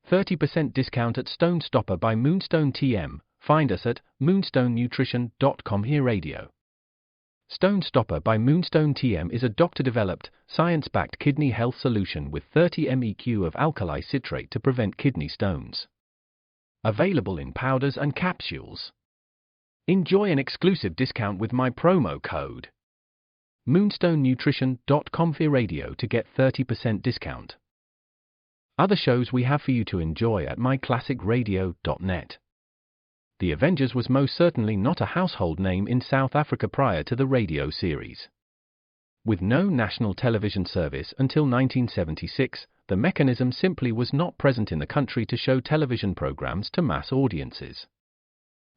30% discount at Stone Stopper by Moonstone TM. Find us at moonstonenutrition.com. Here Radio. Stone Stopper by Moonstone TM is a doctor-developed, science-backed kidney health solution with 30 MEq of alkali citrate to prevent kidney stones. Available in powders and capsules. Enjoy an exclusive discount with my promo code moonstonenutrition.com. Here Radio to get 30% discount. Other shows we have for you to enjoy at myclassicradio.net. The Avengers was most certainly not a household name in South Africa prior to the radio series. With no national television service until 1976, the mechanism simply was not present in the country to show television programs to mass audiences.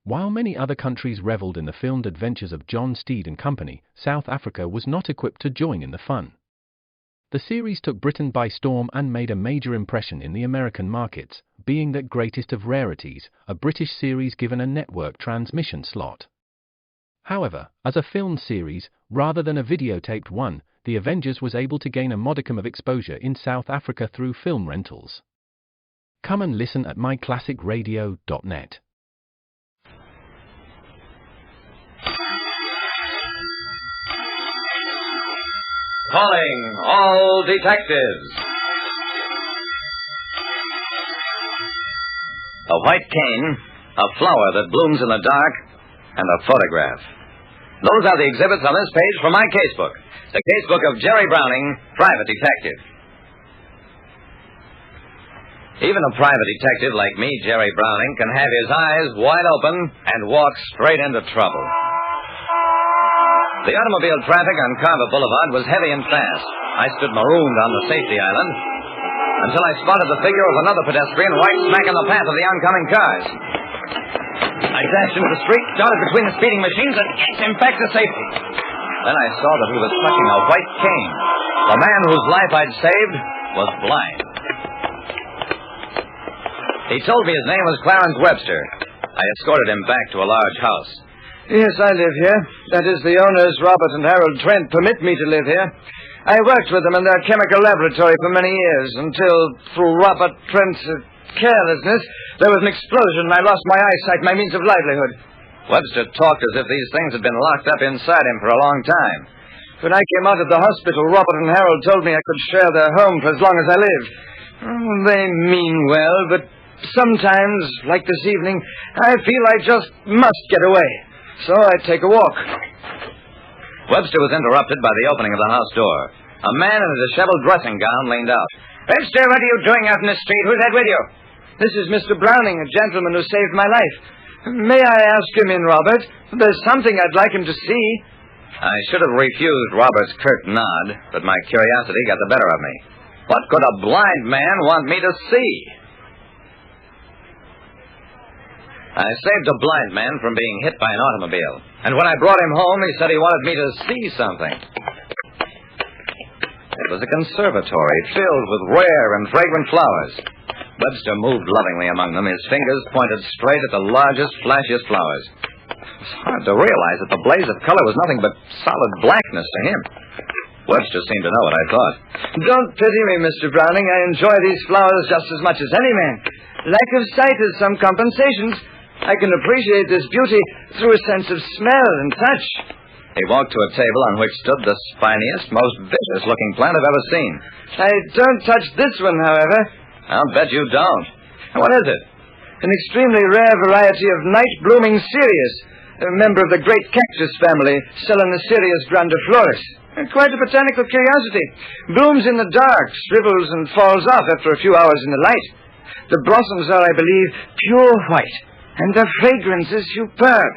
While many other countries reveled in the filmed adventures of John Steed and company, South Africa was not equipped to join in the fun. The series took Britain by storm and made a major impression in the American markets, being that greatest of rarities, a British series given a network transmission slot. However, as a filmed series, rather than a videotaped one, The Avengers was able to gain a modicum of exposure in South Africa through film rentals. Come and listen at myclassicradio.net. Calling all detectives. A white cane, a flower that blooms in the dark, and a photograph. Those are the exhibits on this page from my casebook. The casebook of Jerry Browning, private detective. Even a private detective like me, Jerry Browning, can have his eyes wide open and walk straight into trouble. The automobile traffic on Carver Boulevard was heavy and fast. I stood marooned on the safety island until I spotted the figure of another pedestrian right smack in the path of the oncoming cars. I dashed into the street, darted between the speeding machines, and yanked him back to safety. Then I saw that he was clutching a white cane. The man whose life I'd saved was blind. He told me his name was Clarence Webster. I escorted him back to a large house. Yes, I live here. That is, the owners, Robert and Harold Trent, permit me to live here. I worked with them in their chemical laboratory for many years, until, through Robert Trent's carelessness, there was an explosion and I lost my eyesight, my means of livelihood. Webster talked as if these things had been locked up inside him for a long time. When I came out of the hospital, Robert and Harold told me I could share their home for as long as I lived. They mean well, but sometimes, like this evening, I feel I just must get away. So I take a walk. Webster was interrupted by the opening of the house door. A man in a disheveled dressing gown leaned out. Webster, what are you doing out in the street? Who's that with you? This is Mr. Browning, a gentleman who saved my life. May I ask him in, Robert? There's something I'd like him to see. I should have refused Robert's curt nod, but my curiosity got the better of me. What could a blind man want me to see? I saved a blind man from being hit by an automobile. And when I brought him home, he said he wanted me to see something. It was a conservatory filled with rare and fragrant flowers. Webster moved lovingly among them. His fingers pointed straight at the largest, flashiest flowers. It was hard to realize that the blaze of color was nothing but solid blackness to him. Webster seemed to know what I thought. Don't pity me, Mr. Browning. I enjoy these flowers just as much as any man. Lack of sight is some compensations. I can appreciate this beauty through a sense of smell and touch. He walked to a table on which stood the spiniest, most vicious-looking plant I've ever seen. I don't touch this one, however. I'll bet you don't. What is it? An extremely rare variety of night-blooming cereus, a member of the great cactus family, Cereus grandiflorus. Quite a botanical curiosity. Blooms in the dark, shrivels and falls off after a few hours in the light. The blossoms are, I believe, pure white. And the fragrance is superb.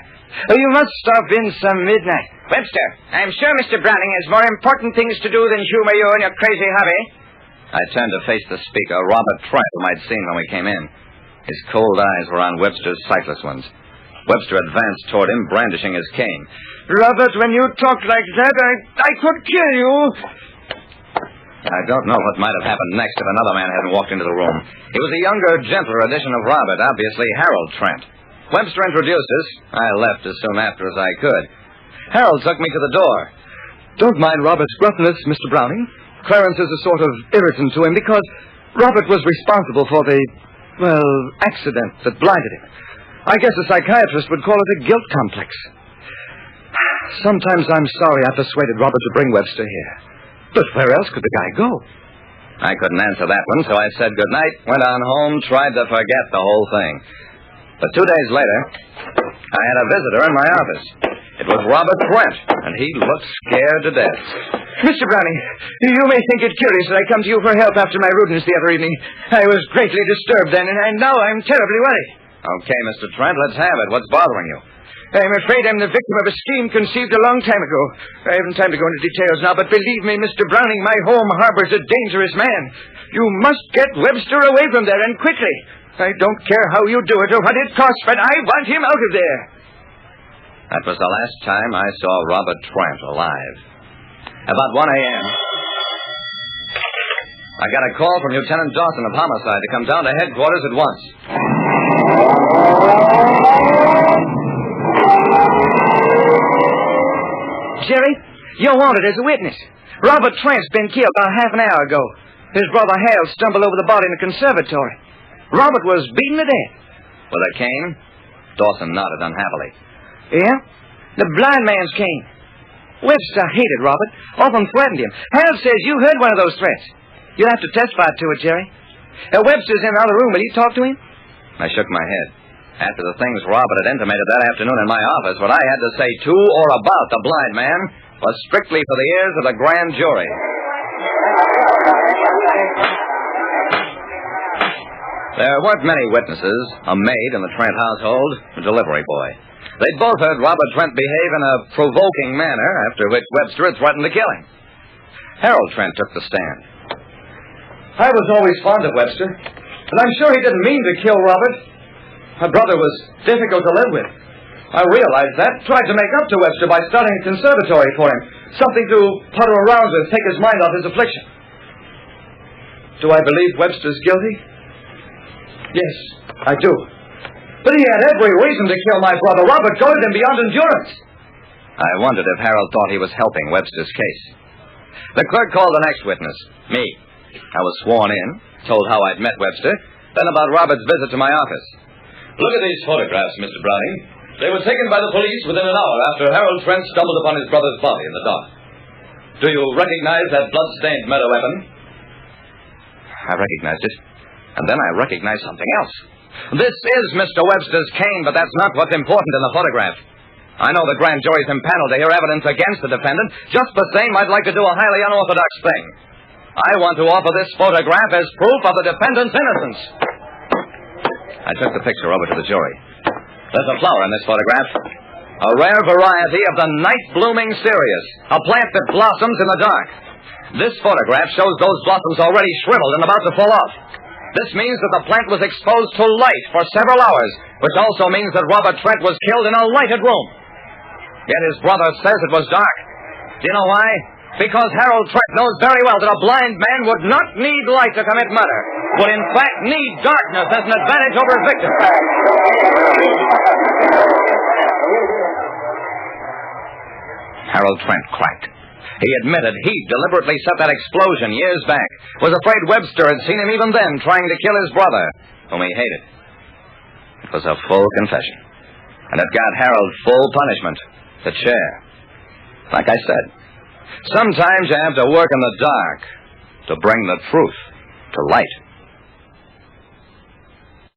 You must stop in some midnight. Webster, I'm sure Mr. Browning has more important things to do than humor you in your crazy hobby. I turned to face the speaker, Robert Trent, whom I'd seen when we came in. His cold eyes were on Webster's sightless ones. Webster advanced toward him, brandishing his cane. Robert, when you talk like that, I could kill you. I don't know what might have happened next if another man hadn't walked into the room. He was a younger, gentler edition of Robert, obviously Harold Trent. Webster introduced us. I left as soon after as I could. Harold took me to the door. Don't mind Robert's gruffness, Mr. Browning. Clarence is a sort of irritant to him because Robert was responsible for the Well, accident that blinded him. I guess a psychiatrist would call it a guilt complex. Sometimes I'm sorry I persuaded Robert to bring Webster here. But where else could the guy go? I couldn't answer that one, so I said goodnight, went on home, tried to forget the whole thing. But 2 days later, I had a visitor in my office. It was Robert Trent, and he looked scared to death. Mr. Browning, you may think it curious that I come to you for help after my rudeness the other evening. I was greatly disturbed then, and now I'm terribly worried. Okay, Mr. Trent, let's have it. What's bothering you? I'm afraid I'm the victim of a scheme conceived a long time ago. I haven't time to go into details now, but believe me, Mr. Browning, my home harbors a dangerous man. You must get Webster away from there, and quickly. I don't care how you do it or what it costs, but I want him out of there. That was the last time I saw Robert Trent alive. About 1 a.m., I got a call from Lieutenant Dawson of Homicide to come down to headquarters at once. Jerry, you're wanted as a witness. Robert Trent's been killed about half an hour ago. His brother Hal stumbled over the body in the conservatory. Robert was beaten to death. With a cane? Dawson nodded unhappily. Yeah? The blind man's cane. Webster hated Robert, often threatened him. Hal says you heard one of those threats. You'll have to testify to it, Jerry. Webster's in the other room. Will you talk to him? I shook my head. After the things Robert had intimated that afternoon in my office, what I had to say to or about the blind man was strictly for the ears of the grand jury. There weren't many witnesses, a maid in the Trent household, a delivery boy. They'd both heard Robert Trent behave in a provoking manner, after which Webster had threatened to kill him. Harold Trent took the stand. I was always fond of Webster, and I'm sure he didn't mean to kill Robert. My brother was difficult to live with. I realized that, tried to make up to Webster by starting a conservatory for him, something to putter around with, take his mind off his affliction. Do I believe Webster's guilty? Yes, I do. But he had every reason to kill my brother. Robert goaded him beyond endurance. I wondered if Harold thought he was helping Webster's case. The clerk called the next witness, me. I was sworn in, told how I'd met Webster, then about Robert's visit to my office. Look at these photographs, Mr. Browning. They were taken by the police within an hour after Harold Trent stumbled upon his brother's body in the dark. Do you recognize that blood-stained murder weapon? I recognized it. And then I recognized something else. This is Mr. Webster's cane, but that's not what's important in the photograph. I know the grand jury's impaneled to hear evidence against the defendant. Just the same, I'd like to do a highly unorthodox thing. I want to offer this photograph as proof of the defendant's innocence. I took the picture over to the jury. There's a flower in this photograph. A rare variety of the night-blooming cereus, a plant that blossoms in the dark. This photograph shows those blossoms already shriveled and about to fall off. This means that the plant was exposed to light for several hours, which also means that Robert Trent was killed in a lighted room. Yet his brother says it was dark. Do you know why? Because Harold Trent knows very well that a blind man would not need light to commit murder, would in fact need darkness as an advantage over his victim. Harold Trent cracked. He admitted he'd deliberately set that explosion years back, was afraid Webster had seen him even then trying to kill his brother, whom he hated. It was a full confession, and it got Harold full punishment, the chair. Like I said, sometimes you have to work in the dark to bring the truth to light.